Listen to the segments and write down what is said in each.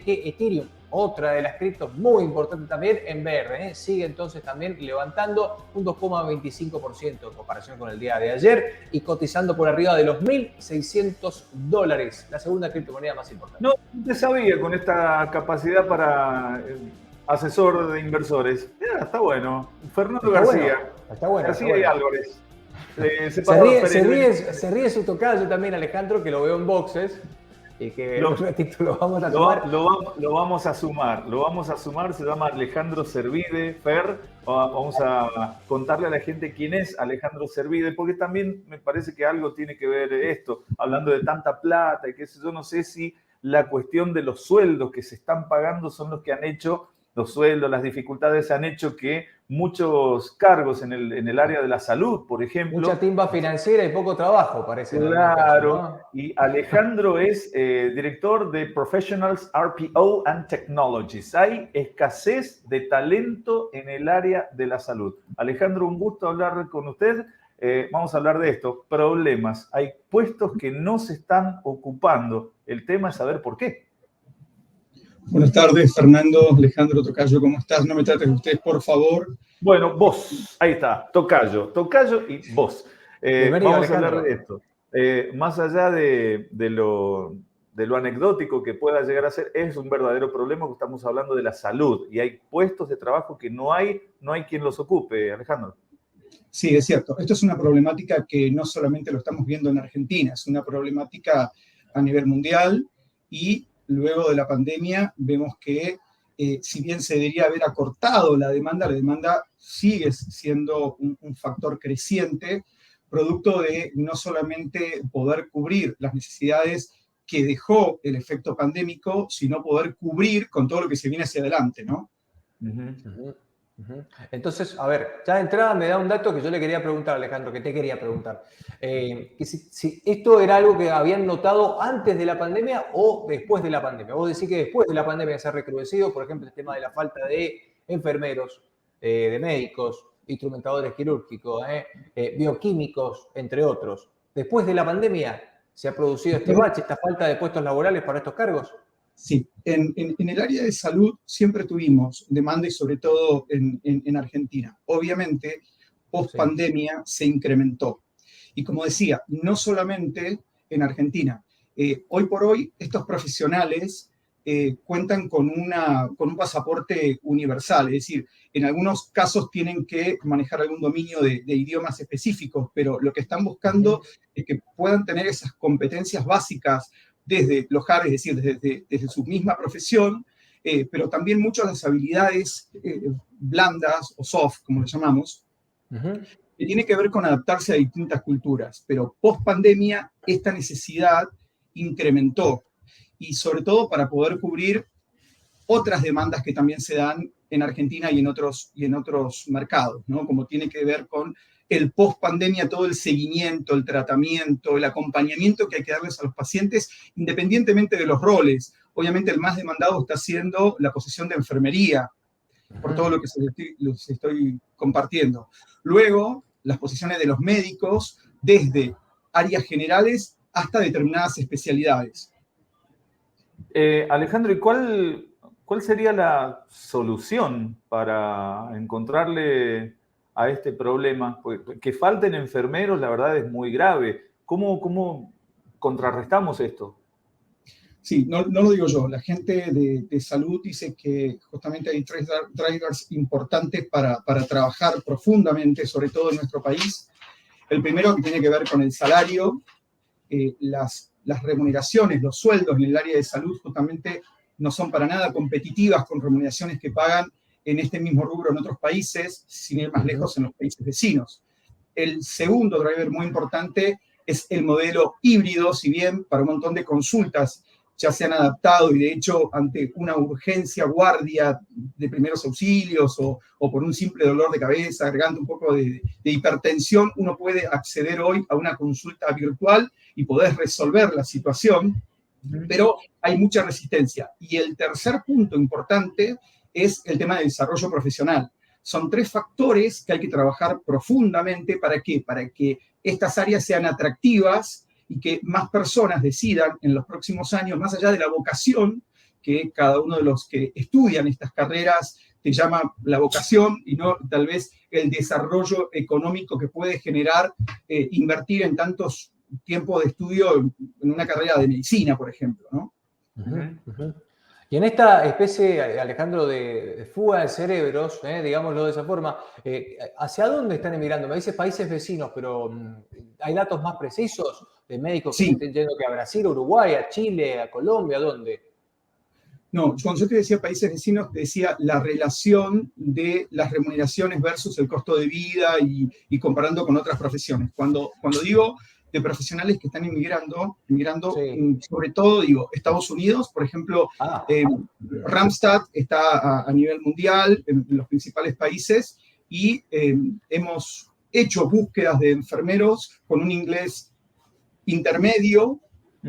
que Ethereum, otra de las criptos muy importante también, en verde, sigue entonces también levantando un 2,25% en comparación con el día de ayer y cotizando por arriba de los $1.600, la segunda criptomoneda más importante. No te sabía con esta capacidad para asesor de inversores. Está bueno. Fernando García. Está bueno. García y Álvarez. Se ríe su tocayo también, Alejandro, que lo veo en boxes. Y que en un ratito lo vamos a sumar. Lo vamos a sumar. Se llama Alejandro Servide, Fer. Vamos a contarle a la gente quién es Alejandro Servide, porque también me parece que algo tiene que ver esto, hablando de tanta plata y que yo no sé si la cuestión de los sueldos que se están pagando son los que han hecho, los sueldos, las dificultades han hecho que muchos cargos en el área de la salud, por ejemplo. Mucha timba financiera y poco trabajo, parece. Claro, caso, ¿no? Y Alejandro es director de Professionals RPO and Technologies. Hay escasez de talento en el área de la salud. Alejandro, un gusto hablar con usted. Vamos a hablar de esto, problemas. Hay puestos que no se están ocupando. El tema es saber por qué. Buenas tardes, Fernando, Alejandro, Tocayo, ¿cómo estás? No me trates de ustedes, por favor. Bueno, vos, ahí está, Tocayo y vos. Vamos a hablar de esto. Más allá de lo anecdótico que pueda llegar a ser, es un verdadero problema que estamos hablando de la salud y hay puestos de trabajo que no hay quien los ocupe, Alejandro. Sí, es cierto. Esto es una problemática que no solamente lo estamos viendo en Argentina, es una problemática a nivel mundial y luego de la pandemia vemos que si bien se debería haber acortado la demanda sigue siendo un factor creciente, producto de no solamente poder cubrir las necesidades que dejó el efecto pandémico, sino poder cubrir con todo lo que se viene hacia adelante, ¿no? Entonces, a ver, ya de entrada me da un dato que yo le quería preguntar, Alejandro, que te quería preguntar. Que si esto era algo que habían notado antes de la pandemia o después de la pandemia. Vos decís que después de la pandemia se ha recrudecido, por ejemplo, el tema de la falta de enfermeros, de médicos, instrumentadores quirúrgicos, bioquímicos, entre otros. Después de la pandemia se ha producido este bache, esta falta de puestos laborales para estos cargos. Sí, en el área de salud siempre tuvimos demanda y sobre todo en Argentina. Obviamente, post pandemia se incrementó. Y como decía, no solamente en Argentina. Hoy por hoy, estos profesionales cuentan con un pasaporte universal, es decir, en algunos casos tienen que manejar algún dominio de idiomas específicos, pero lo que están buscando es que puedan tener esas competencias básicas desde los hard, es decir, desde su misma profesión, pero también muchas de las habilidades blandas o soft, como le llamamos, que tiene que ver con adaptarse a distintas culturas. Pero post pandemia esta necesidad incrementó y sobre todo para poder cubrir otras demandas que también se dan en Argentina y en otros mercados, ¿no? Como tiene que ver con el post-pandemia, todo el seguimiento, el tratamiento, el acompañamiento que hay que darles a los pacientes, independientemente de los roles. Obviamente el más demandado está siendo la posición de enfermería, por todo lo que les estoy compartiendo. Luego, las posiciones de los médicos, desde áreas generales hasta determinadas especialidades. Alejandro, ¿y cuál sería la solución para encontrarle a este problema? Porque que falten enfermeros, la verdad, es muy grave. ¿Cómo contrarrestamos esto? Sí, no lo digo yo. La gente de salud dice que justamente hay tres drivers importantes para trabajar profundamente, sobre todo en nuestro país. El primero que tiene que ver con el salario, las remuneraciones, los sueldos en el área de salud justamente no son para nada competitivas con remuneraciones que pagan en este mismo rubro en otros países, sin ir más lejos en los países vecinos. El segundo driver muy importante es el modelo híbrido, si bien para un montón de consultas ya se han adaptado y de hecho ante una urgencia, guardia de primeros auxilios o por un simple dolor de cabeza, agregando un poco de hipertensión, uno puede acceder hoy a una consulta virtual y poder resolver la situación, pero hay mucha resistencia. Y el tercer punto importante es el tema del desarrollo profesional. Son tres factores que hay que trabajar profundamente. ¿Para qué? Para que estas áreas sean atractivas y que más personas decidan en los próximos años, más allá de la vocación, que cada uno de los que estudian estas carreras te llama la vocación y no tal vez el desarrollo económico que puede generar invertir en tantos tiempos de estudio en una carrera de medicina, por ejemplo, ¿no? Y en esta especie, Alejandro, de fuga de cerebros, digámoslo de esa forma, ¿hacia dónde están emigrando? Me dices países vecinos, pero ¿hay datos más precisos de médicos que Sí. estén yendo a Brasil, a Uruguay, a Chile, a Colombia? ¿A dónde? No, cuando yo te decía países vecinos, te decía la relación de las remuneraciones versus el costo de vida y comparando con otras profesiones. Cuando digo de profesionales que están inmigrando Sí. sobre todo, digo, Estados Unidos, por ejemplo, Randstad está a nivel mundial en los principales países y hemos hecho búsquedas de enfermeros con un inglés intermedio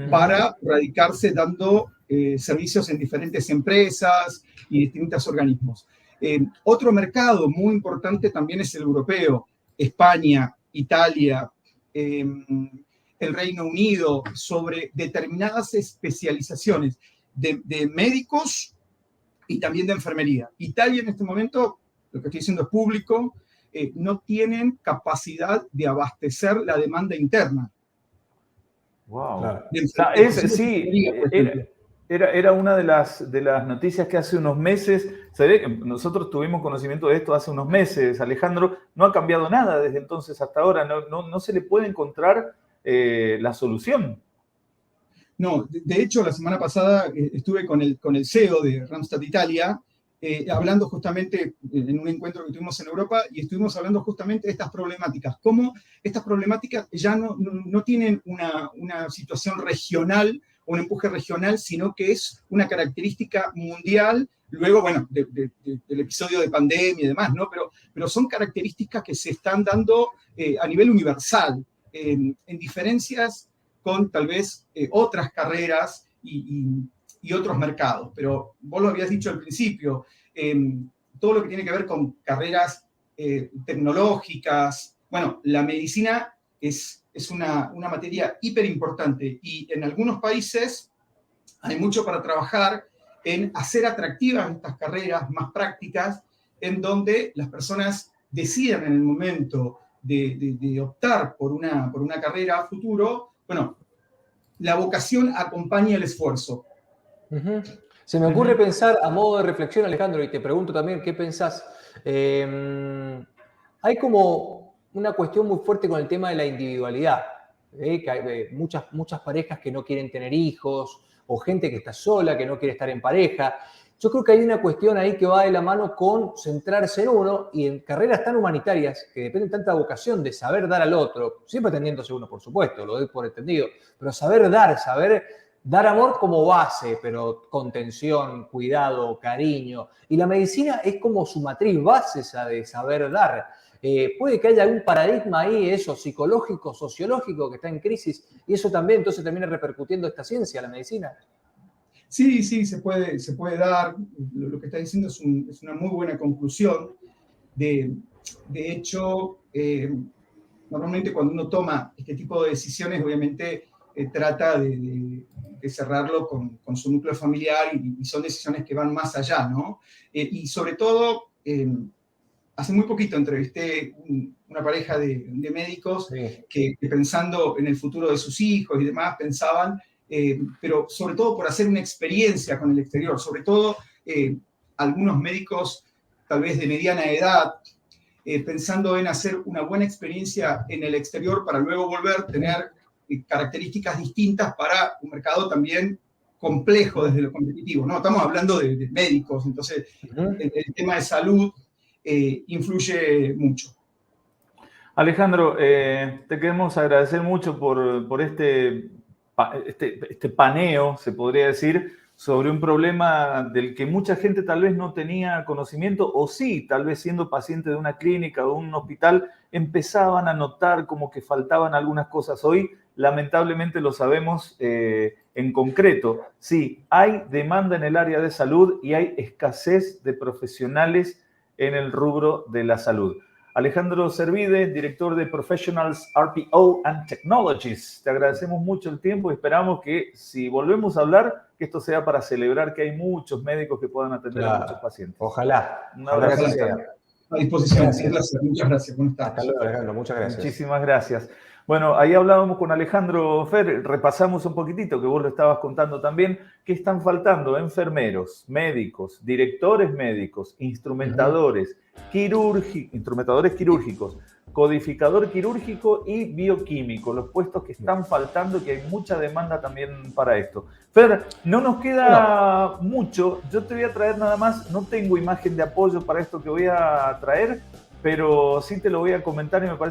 para radicarse dando servicios en diferentes empresas y distintos organismos. Otro mercado muy importante también es el europeo, España, Italia, el Reino Unido, sobre determinadas especializaciones de médicos y también de enfermería. Italia en este momento, lo que estoy diciendo es público, no tienen capacidad de abastecer la demanda interna. Wow. Claro. O sea, sí, era una de las noticias que hace unos meses, se ve que nosotros tuvimos conocimiento de esto hace unos meses, Alejandro, no ha cambiado nada desde entonces hasta ahora, no se le puede encontrar la solución. No, de hecho, la semana pasada estuve con el CEO de Randstad Italia, hablando justamente en un encuentro que tuvimos en Europa y estuvimos hablando justamente de estas problemáticas, cómo estas problemáticas ya no tienen una situación regional o un empuje regional, sino que es una característica mundial, luego, bueno, del episodio de pandemia y demás, ¿no? Pero son características que se están dando a nivel universal, en diferencias con tal vez otras carreras y otros mercados. Pero vos lo habías dicho al principio, todo lo que tiene que ver con carreras tecnológicas, bueno, la medicina es una materia hiper importante y en algunos países hay mucho para trabajar en hacer atractivas estas carreras más prácticas, en donde las personas decidan en el momento de optar por una carrera a futuro, bueno, la vocación acompaña el esfuerzo. Se me ocurre pensar a modo de reflexión, Alejandro, y te pregunto también, ¿qué pensás? Hay como una cuestión muy fuerte con el tema de la individualidad, que hay muchas parejas que no quieren tener hijos, o gente que está sola, que no quiere estar en pareja. Yo creo que hay una cuestión ahí que va de la mano con centrarse en uno y en carreras tan humanitarias que dependen tanta vocación de saber dar al otro, siempre atendiéndose uno, por supuesto, lo doy por entendido, pero saber dar amor como base, pero contención, cuidado, cariño. Y la medicina es como su matriz base esa de saber dar. Puede que haya algún paradigma ahí, eso, psicológico, sociológico, que está en crisis, y eso también entonces termina repercutiendo esta ciencia, la medicina. Sí, se puede dar. Lo que está diciendo es una muy buena conclusión. De hecho, normalmente cuando uno toma este tipo de decisiones, obviamente trata de cerrarlo con su núcleo familiar y son decisiones que van más allá, ¿no? Y sobre todo, hace muy poquito entrevisté una pareja de médicos que pensando en el futuro de sus hijos y demás, pensaban, pero sobre todo por hacer una experiencia con el exterior, sobre todo algunos médicos tal vez de mediana edad, pensando en hacer una buena experiencia en el exterior para luego volver a tener características distintas para un mercado también complejo desde lo competitivo, ¿no? Estamos hablando de médicos, entonces el tema de salud influye mucho. Alejandro, te queremos agradecer mucho por este paneo, se podría decir, sobre un problema del que mucha gente tal vez no tenía conocimiento, o sí, tal vez siendo paciente de una clínica o un hospital, empezaban a notar como que faltaban algunas cosas. Hoy, lamentablemente, lo sabemos en concreto. Sí, hay demanda en el área de salud y hay escasez de profesionales en el rubro de la salud. Alejandro Servide, director de Professionals RPO and Technologies. Te agradecemos mucho el tiempo y esperamos que si volvemos a hablar que esto sea para celebrar que hay muchos médicos que puedan atender a muchos pacientes. Ojalá. Un abrazo. Ojalá que sea. A disposición. Gracias. Gracias. Muchas gracias. Buenas tardes. Hasta luego, Alejandro. Muchas gracias. Muchísimas gracias. Bueno, ahí hablábamos con Alejandro Fer, repasamos un poquitito, que vos lo estabas contando también, que están faltando enfermeros, médicos, directores médicos, instrumentadores, instrumentadores quirúrgicos, codificador quirúrgico y bioquímico, los puestos que están faltando, que hay mucha demanda también para esto. Fer, no nos queda mucho, yo te voy a traer nada más, no tengo imagen de apoyo para esto que voy a traer, pero sí te lo voy a comentar y me parece